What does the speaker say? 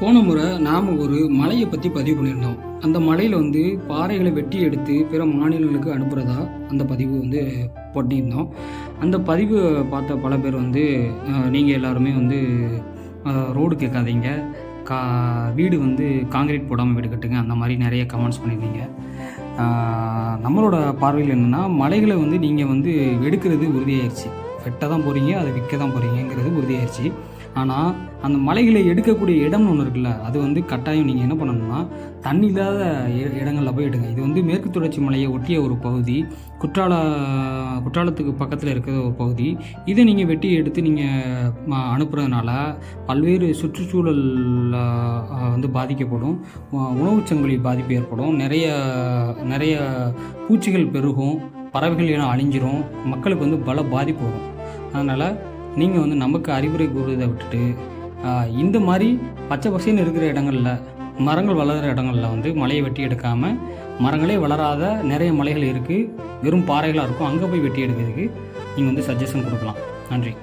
போன முறை நாம் ஒரு மலையை பற்றி பதிவு பண்ணியிருந்தோம். அந்த மலையில் பாறைகளை வெட்டி எடுத்து பிற மாநிலங்களுக்கு அனுப்புகிறதா அந்த பதிவு பண்ணியிருந்தோம். அந்த பதிவு பார்த்த பல பேர் நீங்கள் எல்லாருமே ரோடு கேட்காதீங்க, வீடு காங்கிரீட் போடாமல் வீடு கட்டுங்க, அந்த மாதிரி நிறைய கமெண்ட்ஸ் பண்ணியிருந்தீங்க. நம்மளோட பார்வையில் என்னென்னா, மலைகளை நீங்கள் எடுக்கிறது உறுதியாயிருச்சு. வெட்ட தான் போகிறீங்க, அதை விற்க தான் போகிறீங்கிறது உறுதியாயிருச்சு. ஆனால் அந்த மலைகளை எடுக்கக்கூடிய இடம்னு ஒன்று இருக்குல்ல, அது கட்டாயம் நீங்கள் என்ன பண்ணணும்னா தண்ணி இல்லாத இடங்களில் போய் எடுங்க. இது மேற்கு தொடர்ச்சி மலையை ஒட்டிய ஒரு பகுதி, குற்றாலத்துக்கு பக்கத்தில் இருக்கிற ஒரு பகுதி. இதை நீங்கள் வெட்டி எடுத்து நீங்கள் அனுப்புறதுனால பல்வேறு சுற்றுச்சூழல் பாதிக்கப்படும், உணவுச் சங்கிலி பாதிப்பு ஏற்படும், நிறைய பூச்சிகள் பெருகும், பறவைகள் எல்லாம் அழிஞ்சிரும், மக்களுக்கு பல பாதிப்பு வரும். அதனால் நீங்கள் நமக்கு அறிவுரை கூறுவதை விட்டுட்டு இந்த மாதிரி பச்சை பசைன்னு இருக்கிற இடங்களில், மரங்கள் வளர்கிற இடங்களில் மலையை வெட்டி எடுக்காமல், மரங்களே வளராத நிறைய மலைகள் இருக்குது, வெறும் பாறைகளாக இருக்கும், அங்கே போய் வெட்டி எடுக்கிறதுக்கு நீங்கள் சஜஷன் கொடுக்கலாம். நன்றி.